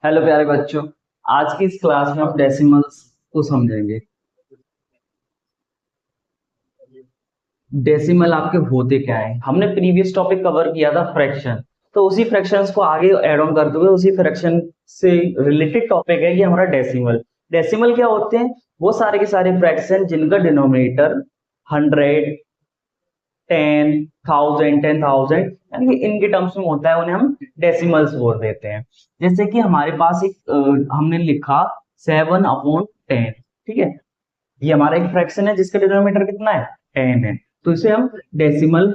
Hello प्यारे बच्चों। आज की इस क्लास में हम डेसिमल्स को समझेंगे। डेसिमल आपके होते क्या है? हमने प्रीवियस टॉपिक कवर किया था फ्रैक्शन। तो उसी फ्रैक्शंस को आगे ऐड ऑन करते हुए उसी फ्रैक्शन से रिलेटेड टॉपिक है कि हमारा डेसिमल। डेसिमल क्या होते हैं? वो सारे के सारे फ्रैक्शन जिनका डिनोमिनेटर 100, 10, 1000, 10,000 यानी कि इनके टर्म्स में होता है, उन्हें हम डेसिमल्स बोल देते हैं। जैसे कि हमारे पास एक हमने लिखा 7/10। ठीक है, ये हमारा एक फ्रैक्शन है जिसका डिनोमिनेटर कितना है? 10 है। तो इसे हम डेसिमल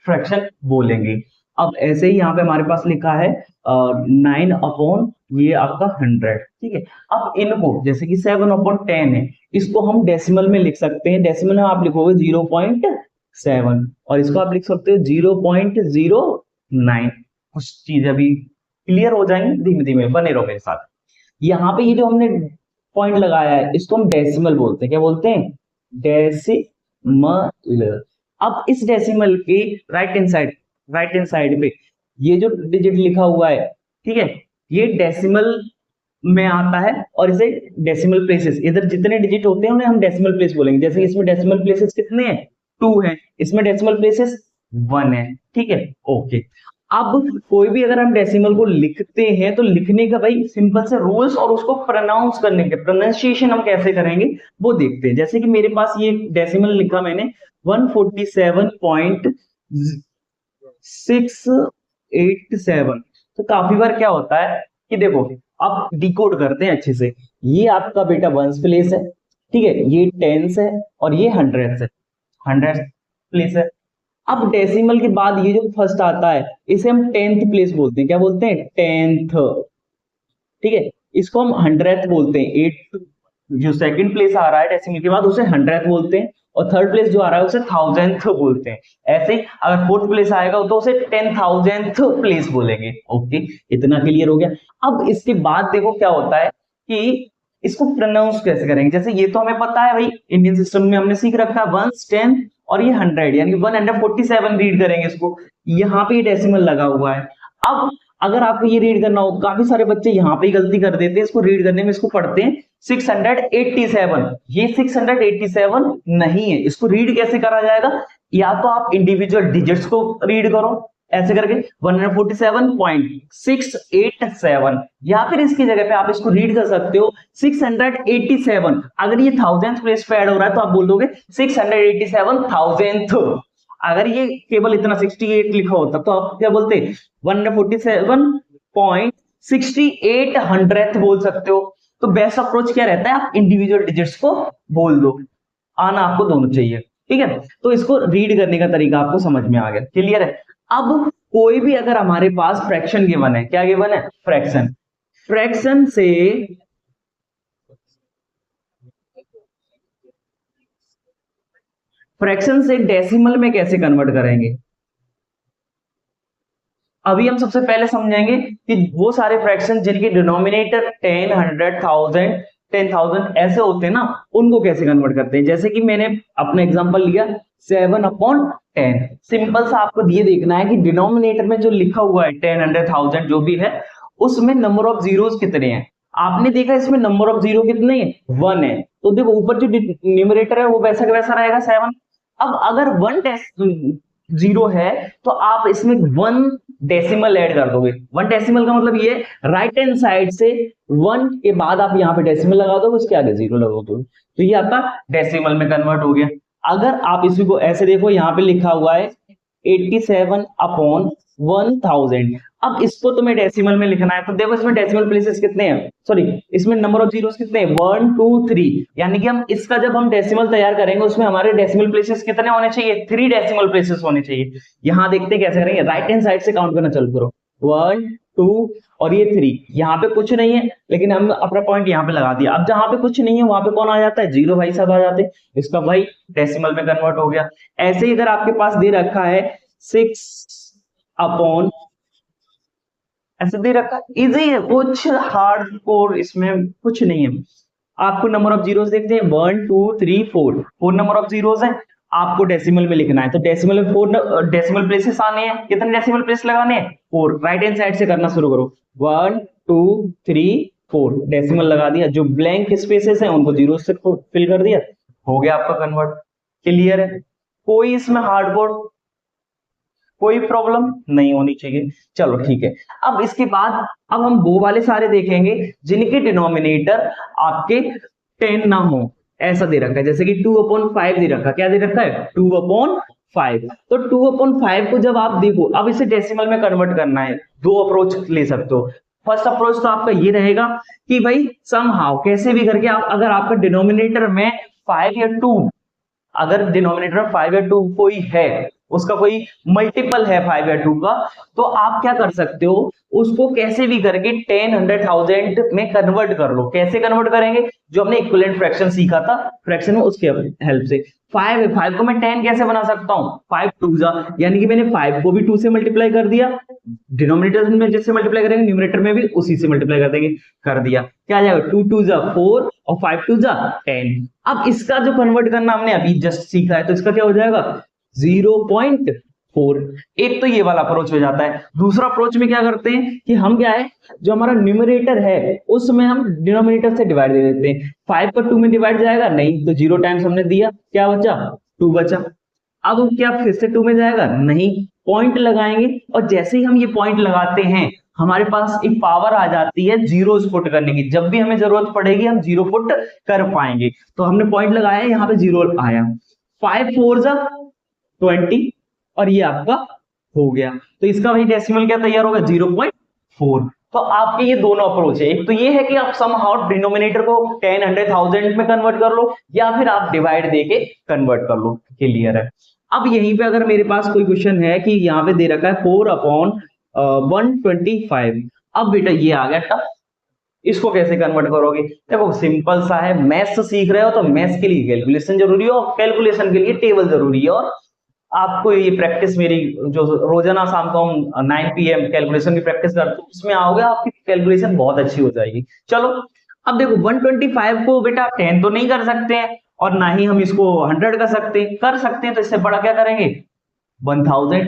फ्रैक्शन बोलेंगे। अब ऐसे ही यहाँ पे हमारे पास लिखा है 9/, ये आपका 100। ठीक है, अब इनको जैसे कि 7/10 है, इसको हम डेसिमल में लिख सकते हैं। डेसिमल में आप लिखोगे 0.7 और इसको आप लिख सकते हो 0.09। कुछ चीजें अभी क्लियर हो जाएंगी, धीमे धीमे बने रहो मेरे साथ। यहाँ पे ये जो हमने पॉइंट लगाया है इसको हम डेसिमल बोलते हैं। क्या बोलते हैं? डेसिमल। अब इस डेसिमल के राइट हैंड साइड पे ये जो डिजिट लिखा हुआ है, ठीक है, ये डेसिमल में आता है। और इसे डेसिमल प्लेसेस, इधर जितने डिजिट होते हैं उन्हें हम डेसिमल प्लेस बोलेंगे। जैसे इसमें डेसिमल प्लेसेस कितने हैं? 2 है। इसमें डेसिमल प्लेसेस 1 है। ठीक है, ओके। अब कोई भी अगर हम डेसिमल को लिखते हैं तो लिखने का भाई सिंपल से रूल्स और उसको प्रोनाउंस करने के प्रोनाउंसिएशन हम कैसे करेंगे वो देखते हैं। जैसे कि मेरे पास ये डेसिमल लिखा मैंने 147.687। तो काफी बार क्या होता है कि देखो, आप डिकोड करते हैं अच्छे से। ये आपका बेटा वंस प्लेस है, ठीक है, ये टेंस है और ये हंड्रेड्स है, हंड्रेड प्लेस है। अब डेसिमल के बाद ये जो फर्स्ट आता है इसे हम टेंथ प्लेस बोलते हैं। क्या बोलते हैं? टेंथ। ठीक है, इसको हम हंड्रेड बोलते हैं। एट जो सेकंड प्लेस आ रहा है डेसिमल के बाद उसे हंड्रेड बोलते हैं, और थर्ड प्लेस जो आ रहा है उसे थाउजेंथ बोलते हैं। ऐसे ही अगर फोर्थ प्लेस आएगा तो उसे 10,000th प्लेस बोलेंगे। ओके, इतना क्लियर हो गया। अब इसके बाद देखो क्या होता है कि इसको प्रोनाउंस कैसे करेंगे। जैसे ये तो हमें पता है भाई, इंडियन सिस्टम में हमने सीख रखा है वंस, 10 और ये 100, यानी 147 रीड करेंगे इसको। यहाँ पे ये डेसिमल लगा हुआ है। अब अगर आपको ये रीड करना हो, काफी सारे बच्चे यहाँ पे गलती कर देते हैं इसको रीड करने में, इसको पढ़ते हैं 687। ये 687 नहीं है। इसको रीड कैसे करा जाएगा? या तो आप इंडिविजुअल डिजिट्स को रीड करो ऐसे करके 147.687, या फिर इसकी जगह पे आप इसको रीड कर सकते हो 687। अगर ये थाउजेंथ प्लेस पे ऐड हो रहा है तो आप बोल दोगे 687,000th। अगर ये केवल इतना 68 लिखा होता तो आप क्या बोलते? 147.68 बोल सकते हो। तो बेस्ट अप्रोच क्या रहता है? आप इंडिविजुअल डिजिट्स को बोल दो। आना आपको दोनों चाहिए। ठीक है, तो इसको रीड करने का तरीका आपको समझ में आ गया, क्लियर है। अब कोई भी अगर हमारे पास फ्रैक्शन गिवन है, क्या गिवन है? फ्रैक्शन। फ्रैक्शन से डेसिमल में कैसे कन्वर्ट करेंगे, अभी हम सबसे पहले समझेंगे कि वो सारे फ्रैक्शन जिनके डिनोमिनेटर 10, 100, 1000, 10,000 ऐसे होते हैं ना, उनको कैसे कन्वर्ट करते हैं। जैसे कि मैंने अपना एग्जांपल लिया 7/10। सिंपल सा आपको ये देखना है कि डिनोमिनेटर में जो लिखा हुआ है 10, 100, 1000 जो भी है, उसमें नंबर ऑफ जीरोस कितने हैं। आपने देखा इसमें नंबर ऑफ जीरो कितने हैं? 1 है। तो देखो ऊपर जो न्यूमरेटर है वो वैसा का वैसा रहेगा 7। अब अगर 1 जीरो है तो आप इसमें 1 डेसिमल ऐड कर दोगे। 1 डेसिमल का मतलब ये राइट हैंड साइड से 1 के बाद आप यहाँ पे डेसिमल लगा दोगे, उसके आगे जीरो लगा दोगे, तो ये आपका डेसिमल में कन्वर्ट हो गया। अगर आप इसी को ऐसे देखो, यहाँ पे लिखा हुआ है 87/1000। अब इसको तुम्हें डेसिमल में लिखना है तो देखो इसमें डेसिमल प्लेसेस कितने हैं, सॉरी इसमें नंबर ऑफ जीरोस कितने हैं? 1, 2, 3। यानी कि हम इसका जब हम डेसिमल तैयार करेंगे उसमें हमारे डेसिमल प्लेसेस कितने होने चाहिए? 3 डेसिमल प्लेसेस होने चाहिए। यहां देखते हैं कैसे करेंगे। राइट हैंड साइड से काउंट करना चालू करो, 1, 2 और ये 3। यहाँ पे कुछ नहीं है लेकिन हम अपना पॉइंट यहाँ पे लगा दिया। अब जहां पे कुछ नहीं है वहां पे कौन आ जाता है? जीरो भाई साहब आ जाते हैं। इसका भाई डेसिमल में कन्वर्ट हो गया। ऐसे ही अगर आपके पास दे रखा है 6/, ऐसे दे रखा है, इजी है, कुछ हार्ड कोर इसमें कुछ नहीं है। आपको नंबर ऑफ जीरोस देखते हैं 1, 2, 3, 4, 4 नंबर ऑफ जीरोस है। आपको डेसिमल में लिखना है तो डेसिमल में 4 डेसिमल प्लेसेस आने हैं। कितने डेसिमल प्लेस लगाने हैं? 4। राइट हैंड साइड से करना शुरू करो, 1, 234 डेसिमल लगा दिया, जो ब्लैंक स्पेसेस हैं उनको जीरो से फिल कर दिया, हो गया आपका कन्वर्ट। क्लियर है? कोई इसमें हार्ड कोड, कोई प्रॉब्लम नहीं होनी चाहिए। चलो ठीक है। अब इसके बाद अब हम वो वाले सारे देखेंगे जिनके डिनोमिनेटर आपके 10 ना हो। ऐसा दे रखा है जैसे कि 2/5 दे रखा है। क्या दे रखा है? 2/5। तो 2/5 को जब आप देखो, अब इसे डेसिमल में कन्वर्ट करना है, दो अप्रोच ले सकते हो। फर्स्ट अप्रोच तो आपका ये रहेगा कि भाई समहाउ कैसे भी करके आप, अगर आपका डिनोमिनेटर में 5 या 2, अगर डिनोमिनेटर 5 या 2 कोई है, उसका कोई मल्टीपल है 5 या 2 का, तो आप क्या कर सकते हो, उसको कैसे भी करके 10, 100,000 में कन्वर्ट कर लो। कैसे कन्वर्ट करेंगे? जो हमने इक्विवेलेंट फ्रैक्शन सीखा था फ्रैक्शन में, उसके हेल्प से। 5 को मैं 10 कैसे बना सकता हूँ? 5 2 जा, यानी कि मैंने 5 को भी 2 से मल्टीप्लाई कर दिया, डिनोमिनेटर में जिससे मल्टीप्लाई करेंगे न्यूमरेटर में भी उसी से मल्टीप्लाई कर देंगे, कर दिया। क्या आ जाएगा? 2 2 जा 4 और 5 2 जा 10। अब इसका जो कन्वर्ट करना हमने अभी जस्ट सीखा है, तो इसका क्या हो जाएगा? 0.4। एक तो ये वाला अप्रोच हो जाता है। दूसरा अप्रोच में क्या करते हैं कि हम क्या है, जो हमारा न्यूमरेटर है उसमें हम डिनोमिनेटर से डिवाइड दे देते हैं। 5 पर 2 में डिवाइड जाएगा नहीं, तो 0 टाइम्स हमने दिया, क्या बचा? 2 बचा। अब क्या फिर से 2 में जाएगा? नहीं, पॉइंट लगाएंगे, और जैसे ही हम ये पॉइंट लगाते हैं हमारे पास एक पावर आ जाती है जीरोस पुट करने की। जब भी हमें जरूरत पड़ेगी हम जीरो पुट कर पाएंगे। तो हमने पॉइंट लगाया, यहाँ पे जीरो आया। 5 4 जा 20 और ये आपका हो गया। तो इसका वही डेसिमल क्या तैयार होगा? 0.4। तो आपके ये दोनों अप्रोच है। एक तो ये है कि आप समहाउ डिनोमिनेटर को 10, 100,000 में कन्वर्ट कर लो, या फिर आप डिवाइड देके कन्वर्ट कर लो। क्लियर है? अब यहीं पे अगर मेरे पास कोई क्वेश्चन है कि यहाँ पे दे रखा है 4/125। अब बेटा ये आ गया टफ, इसको कैसे कन्वर्ट करोगे? देखो सिंपल सा है, मैथ्स सीख रहे हो तो मैथ्स के लिए कैलकुलेशन जरूरी है, और कैलकुलेशन के लिए टेबल जरूरी है। और आपको ये प्रैक्टिस मेरी जो रोजाना शाम को हम 9 PM कैलकुलेशन की प्रैक्टिस करते हैं, उसमें आओगे आपकी कैलकुलेशन बहुत अच्छी हो जाएगी। चलो अब देखो 125 को बेटा 10 तो नहीं कर सकते हैं, और ना ही हम इसको 100 कर सकते हैं, तो इससे बड़ा क्या करेंगे? 1000।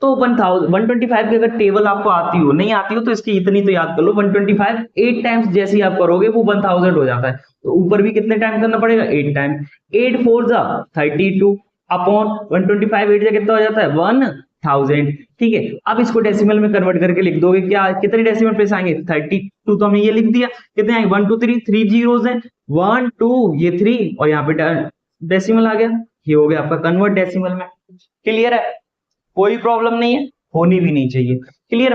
तो 125 की अगर टेबल आपको आती हो, नहीं आती हो तो इसकी इतनी तो याद कर लो, 125 8 टाइम्स जैसे ही आप करोगे वो 1000 हो जाता है। तो ऊपर भी कितने टाइम करना पड़ेगा? 8 टाइम। 8 4 जा 32 अपॉन 125 8 जा कितना हो जाता है? 1000। ठीक है, अब इसको डेसिमल में कन्वर्ट करके लिख दोगे। क्या कितने डेसिमल प्लेस आएंगे? 32। तो हमने ये लिख दिया। कितने आएंगे? 1 2 3 3 जीरोस हैं, 1 2 ये 3, और यहाँ पे डेसिमल आ गया। ये हो गया आपका कन्वर्ट डेसिमल में। क्लियर है? कोई प्रॉब्लम नहीं है, होनी भी नहीं चाहिए। क्लियर?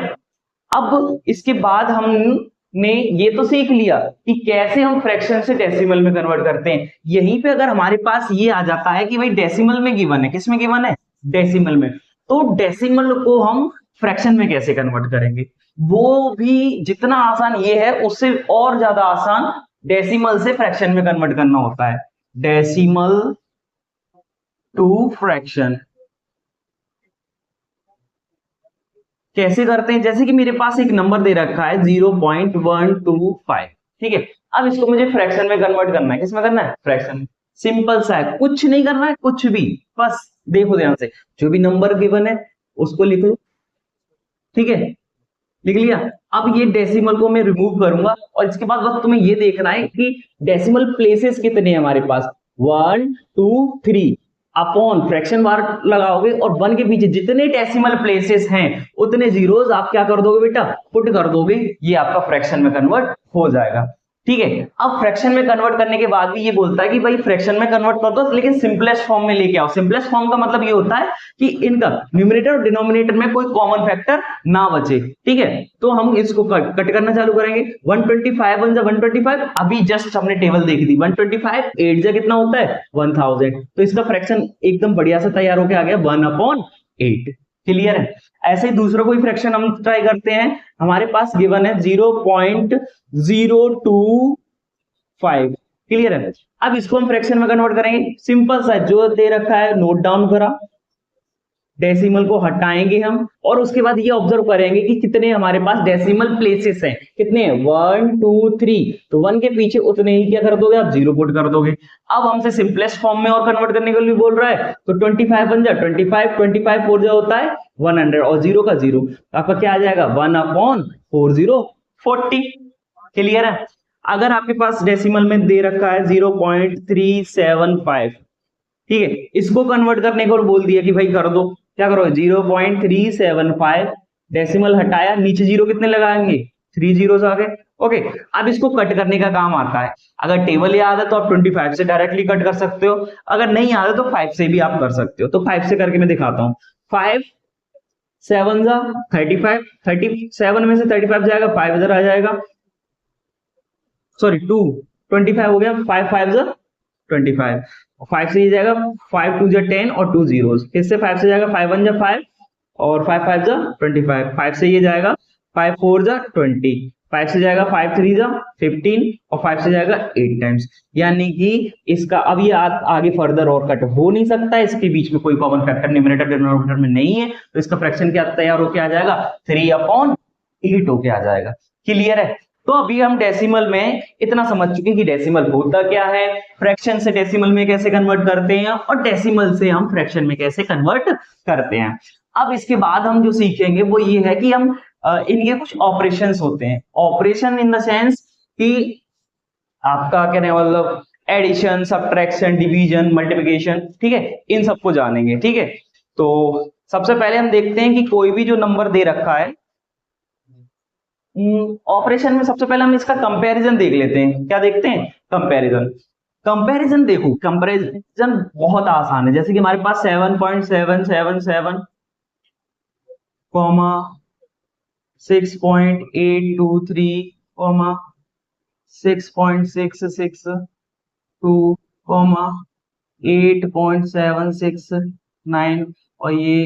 अब इसके बाद हमने ये तो सीख लिया कि कैसे हम फ्रैक्शन से डेसिमल में कन्वर्ट करते हैं। यहीं पे अगर हमारे पास ये आ जाता है कि भाई डेसिमल में गिवन है, किसमें गिवन है? डेसिमल में। तो डेसिमल को हम फ्रैक्शन में कैसे कन्वर्ट करेंगे? वो भी जितना आसान ये है, उससे और ज्यादा आसान डेसिमल से फ्रैक्शन में कन्वर्ट करना होता है। डेसिमल टू फ्रैक्शन कैसे करते हैं? जैसे कि मेरे पास एक नंबर दे रखा है 0.125। ठीक है, अब इसको मुझे फ्रैक्शन में कन्वर्ट करना है। किसमें करना है? फ्रैक्शन। सिंपल सा है, कुछ नहीं करना है, कुछ भी, बस देखो ध्यान से, जो भी नंबर गिवन है उसको लिख लो। ठीक है, लिख लिया। अब ये डेसिमल को मैं रिमूव करूंगा, और इसके बाद बस तुम्हें ये देखना है कि डेसिमल प्लेसेस कितने हैं हमारे पास। 1 2 3 अपॉन फ्रैक्शन मार्क लगाओगे, और 1 के पीछे जितने डेसिमल प्लेसेस हैं उतने जीरोस आप क्या कर दोगे बेटा? पुट कर दोगे। ये आपका फ्रैक्शन में कन्वर्ट हो जाएगा। ठीक है, अब फ्रैक्शन में कन्वर्ट करने के बाद भी ये बोलता है कि भाई फ्रैक्शन में कन्वर्ट कर दो, लेकिन सिंपलेस्ट फॉर्म में लेके आओ। सिंपलेस्ट फॉर्म का मतलब ये होता है कि इनका न्यूमरेटर और डिनोमिनेटर में कोई कॉमन फैक्टर ना बचे। ठीक है, तो हम इसको कट करना चालू करेंगे। 125 1 जा 125, अभी जस्ट हमने टेबल देखी थी। 125 8 जा कितना होता है? 1000। तो इसका फ्रैक्शन एकदम बढ़िया सा तैयार होके आ गया, 1/8। क्लियर है? ऐसे ही दूसरा कोई फ्रैक्शन हम ट्राई करते हैं। हमारे पास गिवन है 0.025। क्लियर है? अब इसको हम फ्रैक्शन में कन्वर्ट करेंगे। सिंपल सा जो दे रखा है नोट डाउन करा, डेसिमल को हटाएंगे हम, और उसके बाद ये ऑब्जर्व करेंगे कि कितने हमारे पास डेसिमल प्लेसेस हैं। कितने? 1 2 3। तो 1 के पीछे उतने ही क्या कर दोगे आप? जीरो पुट कर दोगे। अब हमसे सिंपलेस्ट फॉर्म में और कन्वर्ट करने के लिए बोल रहा है, तो 25 बन जा 25, 25 4 जा होता है 100, और जीरो का जीरो, आपका क्या आ जाएगा? 1/404। 40। क्लियर है। अगर आपके पास डेसिमल में दे रखा है 0.375, ठीक है, इसको कन्वर्ट करने को बोल दिया कि भाई कर दो, क्या करो 0.375, डेसिमल हटाया, नीचे जीरो कितने लगाएंगे, 3 जीरो आ गए। ओके, अब इसको कट करने का काम आता है। अगर टेबल याद है तो आप 25 से डायरेक्टली कट कर सकते हो, अगर नहीं याद है तो 5 से भी आप कर सकते हो। तो 5 से करके मैं दिखाता हूं। 5 7 जा 35, 37 में से 35 जाएगा, 5 इधर आ जाएगा, सॉरी 2 25 हो गया, 5 5 जा 25, 5 से ये जाएगा, 5 2 जा 10 और 2 जीरोस, इससे 5 से जाएगा 5 1 जा 5 और 5 5 जा 25, 5 से ये जाएगा 5 4 जा 20, 5 से जाएगा 5 3 जा 15 और 5 से जाएगा 8 टाइम्स। यानी कि इसका अब ये आगे फर्दर और कट हो नहीं सकता, इसके बीच में कोई कॉमन फैक्टर न्यूमरेटर डिनोमिनेटर में नहीं है, तो इसका फ्रैक्शन क्या तैयार होके आ जाएगा, 3/8 होके आ जाएगा। क्लियर है। तो अभी हम डेसिमल में इतना समझ चुके कि डेसिमल होता क्या है, फ्रैक्शन से डेसिमल में कैसे कन्वर्ट करते हैं और डेसिमल से हम फ्रैक्शन में कैसे कन्वर्ट करते हैं। अब इसके बाद हम जो सीखेंगे वो ये है कि हम इनके कुछ ऑपरेशंस होते हैं। ऑपरेशन इन द सेंस कि आपका कहने मतलब एडिशन, सब्ट्रैक्शन, डिवीजन, मल्टीप्लिकेशन, ठीक है, इन सबको जानेंगे। ठीक है, तो सबसे पहले हम देखते हैं कि कोई भी जो नंबर दे रखा है, ऑपरेशन में सबसे पहले हम इसका कंपैरिजन देख लेते हैं। क्या देखते हैं, कंपैरिजन। कंपैरिजन देखो, कंपैरिजन बहुत आसान है। जैसे कि हमारे पास 7.777 कॉमा 6.823 कॉमा 6.662 कॉमा 8.769 और ये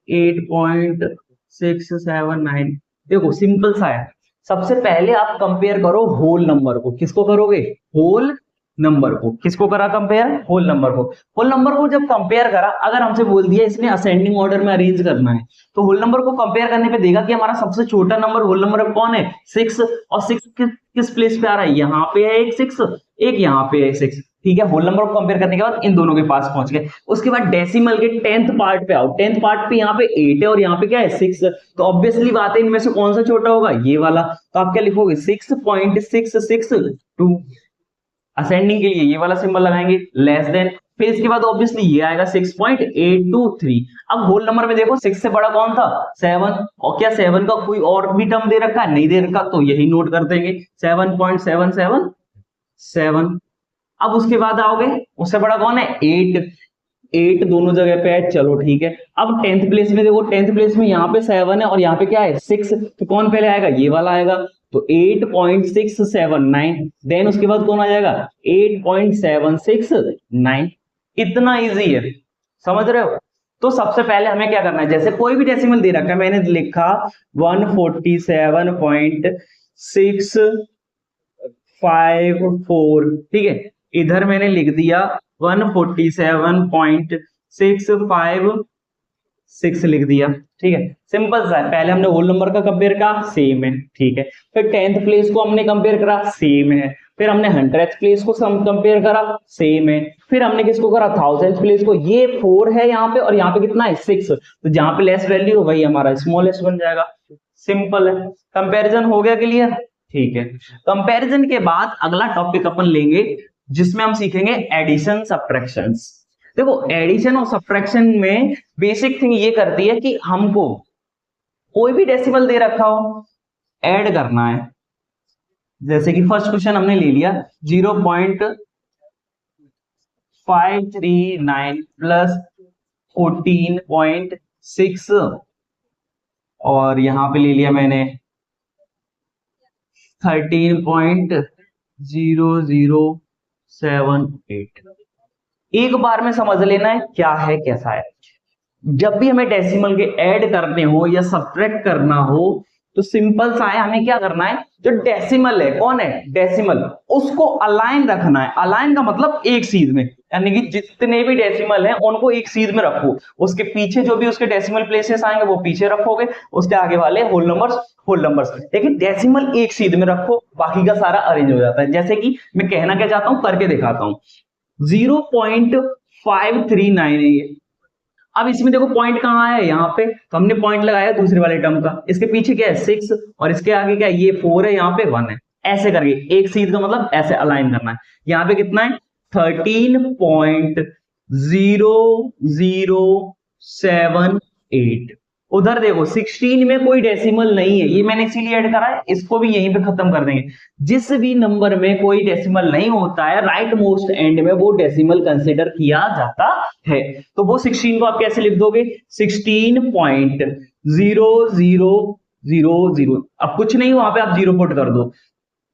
8.679। देखो सिंपल सा है। सबसे पहले आप कंपेयर करो होल नंबर को। किसको करोगे, होल नंबर को। किसको करा कंपेयर, होल नंबर को। होल नंबर को जब कंपेयर करा, अगर हमसे बोल दिया इसने असेंडिंग ऑर्डर में अरेंज करना है, तो होल नंबर को कंपेयर करने पे देगा कि हमारा सबसे छोटा नंबर होल नंबर कौन है, 6, और 6 किस प्लेस पे आ रहा है, यहाँ पे है एक 6, एक यहाँ पे है 6। ठीक है, होल नंबर को कंपेयर करने के बाद इन दोनों के पास पहुंच गए। उसके बाद डेसिमल के 10th पार्ट पे आओ। 10th पार्ट पे यहाँ पे 8 है और यहाँ पे क्या है 6, तो ऑब्वियसली बात है इनमें से कौन सा छोटा होगा, ये वाला। तो आप क्या लिखोगे, 6.662। असेंडिंग के लिए ये वाला सिंबल लगाएंगे, लेस देन, फिर इसके बाद ऑब्वियसली ये आएगा 6.823। अब होल नंबर में देखो 6 से बड़ा कौन था, 7, और क्या 7 का कोई और भी टर्म दे रखा है, नहीं दे रखा, तो यही नोट कर देंगे 7.777। अब उसके बाद आओगे, उससे बड़ा कौन है 8, 8 दोनों जगह पे है, चलो ठीक है। अब 10th प्लेस में देखो, 10th प्लेस में यहाँ पे 7 है और यहाँ पे क्या है 6, तो कौन पहले आएगा, ये वाला आएगा, तो 8.679। देन उसके बाद कौन आ जाएगा 8.769। इतना इजी है, समझ रहे हो। तो सबसे पहले हमें क्या करना है, जैसे कोई भी डेसिमल दे रखा है, मैंने लिखा 147.654, ठीक है, इधर मैंने लिख दिया 147.656 लिख दिया। ठीक है, सिंपल सा है। पहले हमने होल नंबर का कंपेयर करा, सेम है, ठीक है। फिर 10th प्लेस को हमने कंपेयर करा, सेम है। फिर हमने 100th प्लेस को कंपेयर करा, सेम है। फिर हमने किसको करा, 1000th प्लेस को। ये 4 है यहाँ पे और यहाँ पे कितना है 6, तो जहां पे लेस वैल्यू हो वही हमारा स्मॉलेस्ट बन जाएगा। सिंपल है, कंपैरिजन हो गया क्लियर। ठीक है, कंपैरिजन के बाद अगला टॉपिक अपन लेंगे जिसमें हम सीखेंगे एडिशन सब्ट्रैक्शंस। देखो एडिशन और सब्ट्रैक्शन में बेसिक थिंग ये करती है कि हमको कोई भी डेसिमल दे रखा हो, ऐड करना है। जैसे कि फर्स्ट क्वेश्चन हमने ले लिया 0.539 प्लस 14.6 और यहां पे ले लिया मैंने 13.0078। एक बार में समझ लेना है क्या है कैसा है। जब भी हमें डेसिमल के ऐड करने हो या सब्ट्रैक्ट करना हो तो सिंपल सा है, हमें क्या करना है, जो डेसिमल है, कौन है डेसिमल, उसको अलाइन रखना है। अलाइन का मतलब एक सीध में, यानी कि जितने भी डेसिमल हैं उनको एक सीध में रखो। उसके पीछे जो भी उसके डेसिमल प्लेसेस आएंगे वो पीछे रखोगे, उसके आगे वाले होल नंबर्स, लेकिन डेसिमल एक सीध में रखो, बाकी का सारा अरेंज हो जाता है। जैसे कि मैं कहना क्या चाहता हूं, करके दिखाता हूं। 0.539 है ये। अब इसमें देखो पॉइंट कहाँ है, यहाँ पे, तो हमने पॉइंट लगाया दूसरे वाले टर्म का। इसके पीछे क्या है 6 और इसके आगे क्या है, ये 4 है, यहाँ पे 1 है। ऐसे करके एक सीध का मतलब ऐसे अलाइन करना है। यहाँ पे कितना है 13.0078। उधर देखो 16 में कोई डेसिमल नहीं है, ये मैंने इसीलिए ऐड करा है, इसको भी यहीं पे खत्म कर देंगे। जिस भी नंबर में कोई डेसिमल नहीं होता है राइट मोस्ट एंड में वो डेसिमल कंसिडर किया जाता है। तो वो 16 को आप कैसे लिख दोगे 16.0000। अब कुछ नहीं, वहां पे आप जीरो पुट कर दो।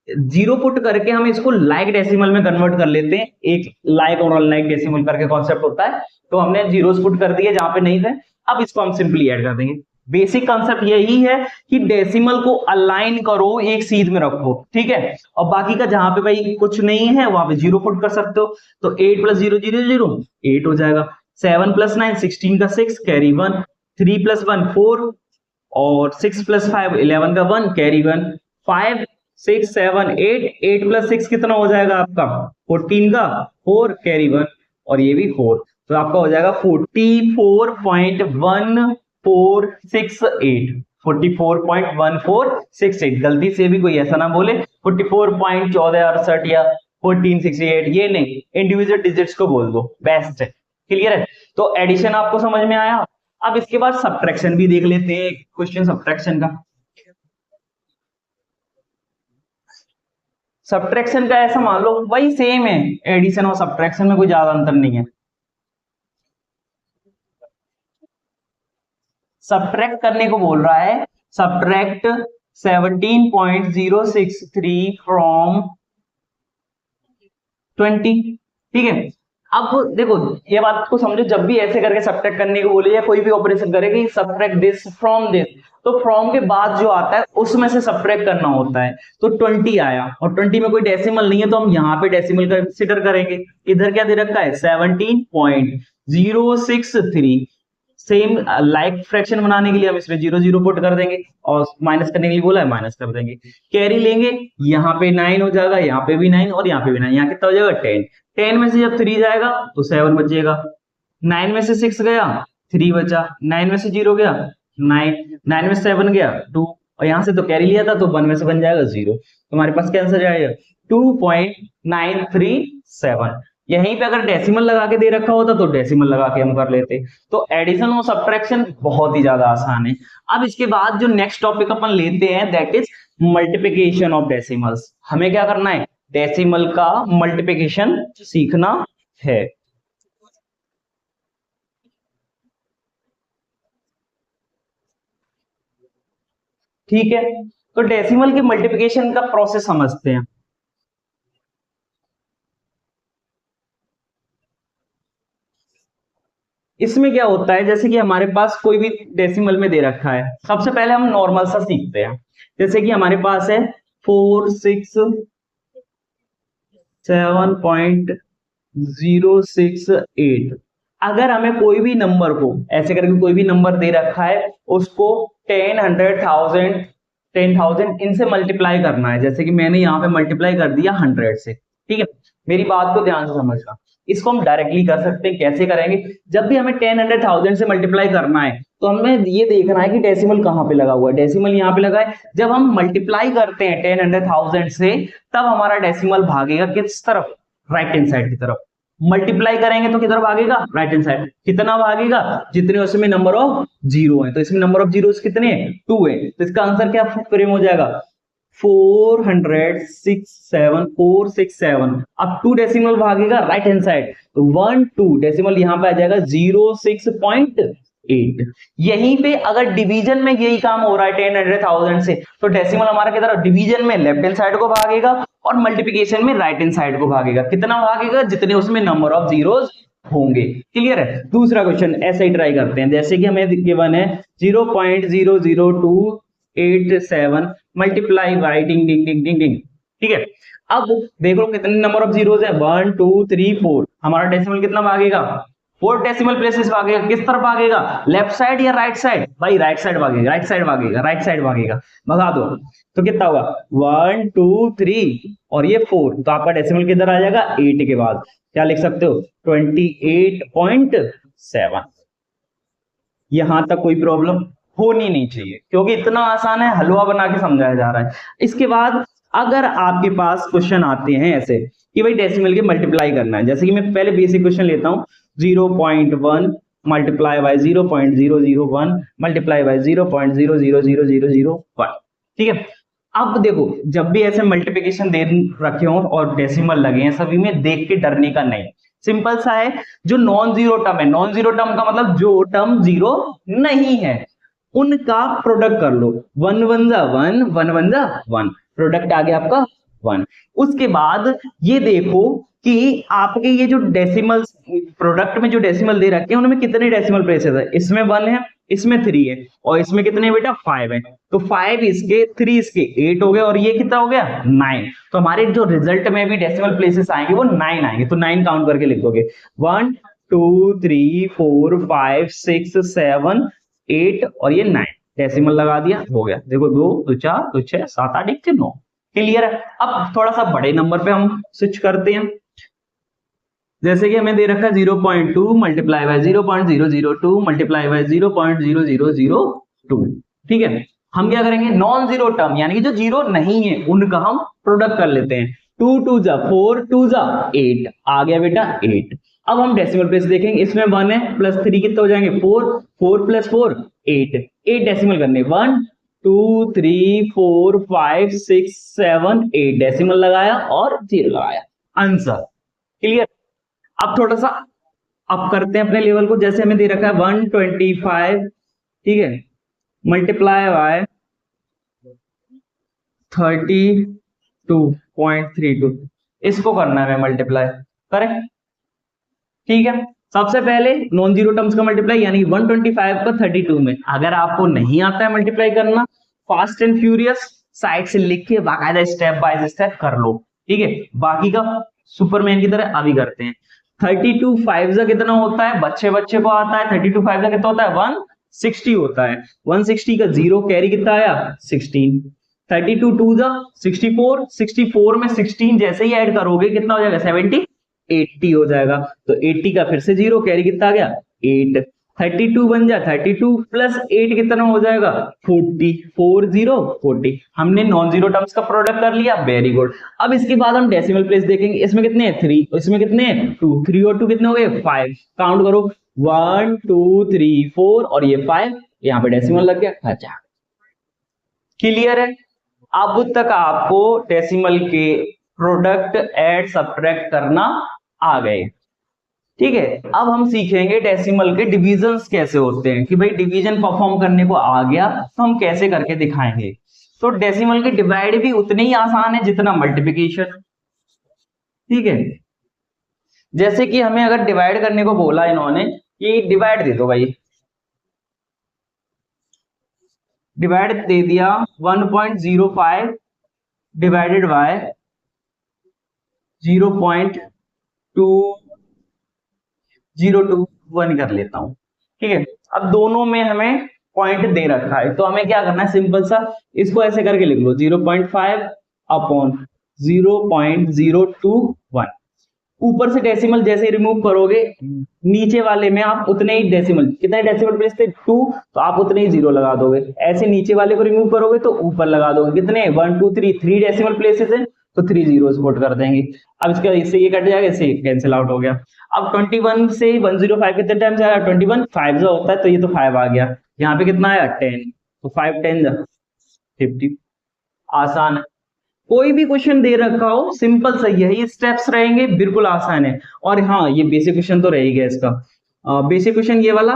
जीरो पुट करके हम इसको लाइक डेसिमल में कन्वर्ट कर लेते हैं। एक लाइक और अनलाइक डेसिमल करके कॉन्सेप्ट होता है, तो हमने जीरोस पुट कर दिए जहां पे नहीं थे। अब इसको हम सिंपली ऐड कर देंगे। बेसिक कंसेप्ट यही है कि डेसिमल को अलाइन करो, एक सीध में रखो, ठीक है। और बाकी का जहां पे भाई कुछ नहीं है वहां पे जीरो पुट कर सकते हो। तो 8 + 0 0 0 8 हो जाएगा। 7 + 9 16 का 6 कैरी 1, 3 + 1 4 और 6 + 5 11 का 1 कैरी 1, 5 6 7 8 8 + 6 कितना हो जाएगा आपका 14 का 4 कैरी 1 और ये भी 4। तो आपका हो जाएगा 44.1468। 44.1468। गलती से भी कोई ऐसा ना बोले 44.1468 या 1468, ये नहीं, इंडिविजुअल डिजिट्स को बोल दो, बेस्ट है। क्लियर है। तो एडिशन आपको समझ में आया। अब इसके बाद सब्ट्रैक्शन भी देख लेते हैं, क्वेश्चन सब्ट्रैक्शन का। सब्ट्रैक्शन का ऐसा मान लो वही सेम है, एडिशन और सब्ट्रैक्शन में कोई ज्यादा अंतर नहीं है। सब्ट्रैक्ट करने को बोल रहा है, सब्ट्रैक्ट 17.063 फ्रॉम 20। ठीक है। अब देखो ये बात को समझो, जब भी ऐसे करके सब्ट्रैक्ट करने को बोले या कोई भी ऑपरेशन करेगी सब्ट्रैक्ट दिस फ्रॉम दिस, तो फ्रॉम के बाद जो आता है उसमें से सब्ट्रैक्ट करना होता है। तो 20 आया और 20 में कोई डेसिमल नहीं है, तो हम यहाँ पे डेसिमल कंसीडर करेंगे। इधर क्या दे रखा है 17.063। सेम लाइक फ्रैक्शन बनाने के लिए हम इसमें 0 0 पुट कर देंगे और माइनस करने के लिए बोला है माइनस कर देंगे। कैरी लेंगे, यहाँ पे 9 हो जाएगा, यहाँ पे भी 9 और यहाँ पे भी 9, यहाँ कितना हो जाएगा 10। 10 में से जब 3 जाएगा तो 7 बचेगा। 9 में से 6 गया 3 बचा। 9 में से 0 गया 9, 9 में से 7 गया 2 और यहाँ से तो कैरी लिया था तो 1 में से बन जाएगा 0। तो हमारे पास क्या आंसर जाएगा 2.937। यहीं पे अगर डेसिमल लगा के दे रखा होता तो डेसिमल लगा के हम कर लेते। तो एडिशन और सब्ट्रैक्शन बहुत ही ज्यादा आसान है। अब इसके बाद जो नेक्स्ट टॉपिक अपन लेते हैं that is multiplication of decimals. हमें क्या करना है डेसिमल का मल्टीप्लिकेशन सीखना है। ठीक है, तो डेसिमल के मल्टीप्लिकेशन का प्रोसेस समझते हैं। इसमें क्या होता है, जैसे कि हमारे पास कोई भी डेसिमल में दे रखा है, सबसे पहले हम नॉर्मल सा सीखते हैं। जैसे कि हमारे पास है 467.068। अगर हमें कोई भी नंबर को ऐसे करके कोई भी नंबर दे रखा है उसको 10, 100,000, 10,000 इनसे मल्टीप्लाई करना है। जैसे कि मैंने यहाँ पे मल्टीप्लाई कर दिया 100 से। ठीक है, मेरी बात को ध्यान से समझना। इसको हम डायरेक्टली कर सकते हैं। कैसे करेंगे, जब भी हमें 10, 100,000 से मल्टीप्लाई करना है तो हमें ये देखना है कि डेसिमल कहाँ पे लगा हुआ है। डेसिमल यहाँ पे लगा है। जब हम मल्टीप्लाई करते हैं 10, 100,000 से तब हमारा डेसिमल भागेगा किस तरफ, राइट हैंड साइड की तरफ। मल्टीप्लाई करेंगे तो किधर भागेगा, राइट हैंड साइड। कितना भागेगा, जितने उसमें नंबर ऑफ जीरो है। तो इसमें नंबर ऑफ जीरो कितने हैं 2 है। तो इसका आंसर क्या फ्रेम हो जाएगा 467,467। अब 2 डेसिमल भागेगा राइट हैंड साइड तो 1 2 डेसिमल यहां पे आ जाएगा 06.8। यहीं पे अगर डिवीजन में यही काम हो रहा है 10, 100,000 से तो डेसिमल हमारा किधर डिवीजन में लेफ्ट हैंड साइड को भागेगा और मल्टीप्लिकेशन में राइट हैंड साइड को भागेगा। कितना भागेगा, जितने उसमें नंबर ऑफ जीरोस होंगे। क्लियर है। दूसरा क्वेश्चन ऐसे ही ट्राई करते हैं। जैसे कि हमें गिवन है 0.00287 मल्टीप्लाई बाई डिंग डिंग डिंग डिंग डिंग। ठीक है, अब देख लो कितने नंबर ऑफ जीरोस है 1 2 3 4। हमारा डेसिमल कितना भागेगा 4 डेसिमल प्लेसेस भागेगा। किस तरफ भागेगा, लेफ्ट साइड या राइट साइड, भाई राइट साइड भागेगा, राइट साइड भागेगा, राइट साइड भागेगा। भगा दो तो कितना होगा 1 2 3 और ये 4। तो आपका डेसिमल किधर आ जाएगा 8 के बाद। क्या लिख सकते हो 28.7। यहां तक कोई प्रॉब्लम होनी नहीं चाहिए, क्योंकि इतना आसान है, हलवा बना के समझाया जा रहा है। इसके बाद अगर आपके पास क्वेश्चन आते हैं ऐसे कि भाई डेसिमल के मल्टीप्लाई करना है, जैसे कि मैं पहले बेसिक क्वेश्चन लेता हूं, 0.1 मल्टीप्लाई बाय 0.001 मल्टीप्लाई बाय 0.000001, ठीक है। अब देखो, जब भी ऐसे मल्टीप्लिकेशन दे रखे हो और डेसिमल लगे हैं, सभी में देख के डरने का नहीं। सिंपल सा है, जो नॉन जीरो टर्म है, नॉन जीरो टर्म का मतलब जो टर्म जीरो नहीं है, उनका प्रोडक्ट कर लो। 1 1 जा 1, 1 1 जा 1, प्रोडक्ट आ गया आपका 1। उसके बाद ये देखो कि आपके ये जो डेसिमल प्रोडक्ट में जो डेसिमल दे रखे हैं उनमें कितने डेसिमल प्लेसेस है, इसमें 1 है, इसमें 3 है, और इसमें कितने बेटा 5 है। तो 5 इसके, 3 इसके 8 हो गए, और ये कितना हो गया 9। तो हमारे जो रिजल्ट में भी डेसिमल प्लेसेस आएंगे वो 9 आएंगे, तो 9 काउंट करके लिख दोगे। 1 2 3 4 5 6 7 8 और ये 9, डेसिमल लगा दिया, हो गया। देखो 2 2 4 2 6 7 8 1 9, क्लियर है। अब थोड़ा सा बड़े नंबर पे हम स्विच करते हैं, जैसे कि हमें दे रखा है 0.2 मल्टीप्लाई बाय 0.002 मल्टीप्लाई बाय 0.0002, ठीक है। हम क्या करेंगे, नॉन जीरो टर्म यानी कि जो जीरो नहीं है उनका हम प्रोडक्ट कर लेते हैं। 2 2 जा 4, 2 जा 8, आ गया बेटा 8। अब हम डेसिमल प्लेस देखेंगे, इसमें 1 है, प्लस 3 कितने हो जाएंगे 4, 4 प्लस 4 8, 8 डेसिमल करने, 1 2 3 4 5 6 7 8, डेसिमल लगाया और 0 लगाया, आंसर क्लियर। अब थोड़ा सा अप करते हैं अपने लेवल को, जैसे हमें दे रखा है 125, ठीक है, मल्टीप्लाई बाय 32.32, इसको करना है मल्टीप्लाई, करेक्ट, ठीक है। सबसे पहले नॉन जीरो टर्म्स का मल्टीप्लाई यानी 125 का 32 में। अगर आपको नहीं आता है मल्टीप्लाई करना, फास्ट एंड फ्यूरियस साइड से लिख के बाकायदा स्टेप बाय स्टेप कर लो, ठीक है। बाकी का सुपरमैन की तरह अभी करते हैं। 32 5 जा कितना होता है, बच्चे बच्चे को आता है, 32 5 जा कितना होता है 160 होता है। 160 का जीरो कैरी कितना आया 16। 32 2 जा 64, 64 में 16 जैसे ही ऐड करोगे कितना हो जाएगा 70, 80 हो जाएगा। तो 80 का फिर से जीरो कैरी कितना आ गया 8। 32 बन जा 32 प्लस 8 कितना हो जाएगा 40, 40। हमने नॉन जीरो टर्म्स का प्रोडक्ट कर लिया, वेरी गुड। अब इसके बाद हम डेसिमल प्लेस देखेंगे, इसमें कितने हैं 3, इसमें कितने हैं 2, 3 और 2 कितने हो गए 5, काउंट करो 1 2 3 4 और ये 5, यहाँ पे डेसिमल लग गया, अच्छा क्लियर है। अब तक आपको डेसिमल के प्रोडक्ट ऐड सब्ट्रैक्ट करना आ गए, ठीक है। अब हम सीखेंगे डेसिमल के डिविजन्स कैसे होते हैं, कि भाई डिवीजन परफॉर्म करने को आ गया तो हम कैसे करके दिखाएंगे। तो डेसिमल के डिवाइड भी उतने ही आसान है जितना मल्टीप्लिकेशन, ठीक है। जैसे कि हमें अगर डिवाइड करने को बोला इन्होंने कि डिवाइड दे दो भाई, डिवाइड दे दिया 1.05 डिवाइडेड बाय 0.2021 कर लेता हूं, ठीक है। अब दोनों में हमें पॉइंट दे रखा है, तो हमें क्या करना है, सिंपल सा इसको ऐसे करके लिख लो 0.5 अपॉन 0.021। ऊपर से डेसिमल जैसे रिमूव करोगे, नीचे वाले में आप उतने ही डेसिमल, कितने डेसिमल प्लेस थे 2, तो आप उतने ही 0 लगा दोगे। ऐसे नीचे वाले को रिमूव करोगे तो ऊपर लगा दोगे, कितने 1 2 3 3 डेसिमल प्लेसेस है तो 3 जीरोस पुट कर देंगे। अब इसका इससे ये कट जाएगा, इससे कैंसिल आउट हो गया। अब 21 से 105 कितने टाइम जाएगा 21, 5 जो होता है, तो ये तो 5 आ गया। यहाँ पे कितना आया 10, तो 5 10 50, आसान है। कोई भी क्वेश्चन दे रखा हो सिंपल सा यही स्टेप्स रहेंगे, बिल्कुल आसान है। और हाँ, ये बेसिक क्वेश्चन तो रहेगा इसका, बेसिक क्वेश्चन ये वाला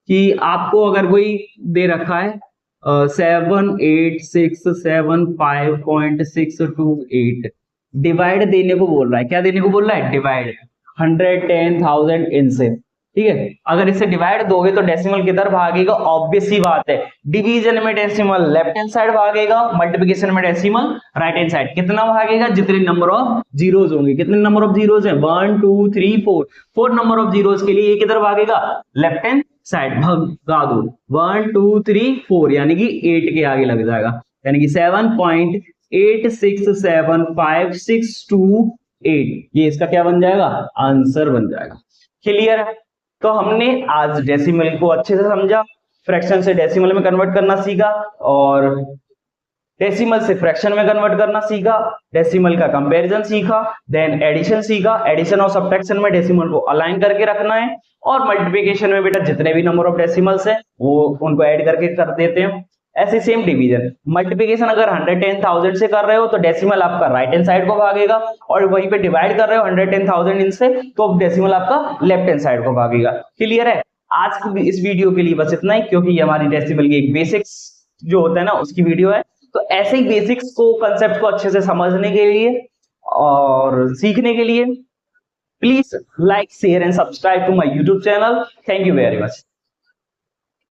कि आपको अगर कोई दे रखा है 78675.628 डिवाइड देने को बोल रहा है, क्या देने को बोल रहा है डिवाइड 110,000 इनसे, ठीक है। अगर इसे डिवाइड दोगे तो डेसिमल किधर भागेगा, ऑब्वियस सी बात है, डिवीजन में डेसिमल लेफ्ट हैंड साइड भागेगा, मल्टीप्लिकेशन में डेसिमल राइट हैंड साइड। कितना भागेगा, जितने नंबर ऑफ जीरोस होंगे। कितने नंबर ऑफ जीरोस हैं 1 2 3 4, 4 नंबर ऑफ जीरोस के लिए ये किधर भागेगा लेफ्ट हैंड साइड, भगा दो 1 2 3 4 यानी कि 8 के आगे लग जाएगा, यानी कि 7.867562 8, ये इसका क्या बन जाएगा आंसर बन जाएगा, क्लियर है। तो हमने आज डेसिमल को अच्छे से समझा, फ्रैक्शन से डेसिमल में कन्वर्ट करना सीखा, और डेसिमल से फ्रैक्शन में कन्वर्ट करना सीखा, डेसिमल का कंपैरिजन सीखा, देन एडिशन सीखा। एडिशन और सब्ट्रैक्शन में डेसिमल को अलाइन करके रखना है, और मल्टीप्लिकेशन में बेटा जितने भी नंबर ऑफ डेसिमल्स हैं वो उनको ऐड करके कर देते हैं। ऐसे सेम डिवीजन, मल्टीप्लिकेशन अगर 110,000 से कर रहे हो तो डेसिमल आपका राइट हैंड साइड को भागेगा, और वहीं पे डिवाइड कर रहे हो 110,000 इनसे तो डेसिमल आपका लेफ्ट हैंड साइड को भागेगा। क्लियर है? आज की इस वीडियो के लिए बस इतना ही, क्योंकि ये हमारी डेसिमल की एक बेसिक्स जो होता है ना उसकी वीडियो है। तो ऐसे ही बेसिक्स को, कंसेप्ट को अच्छे से समझने के लिए और सीखने के लिए please like, share and subscribe to my YouTube channel. Thank you very much.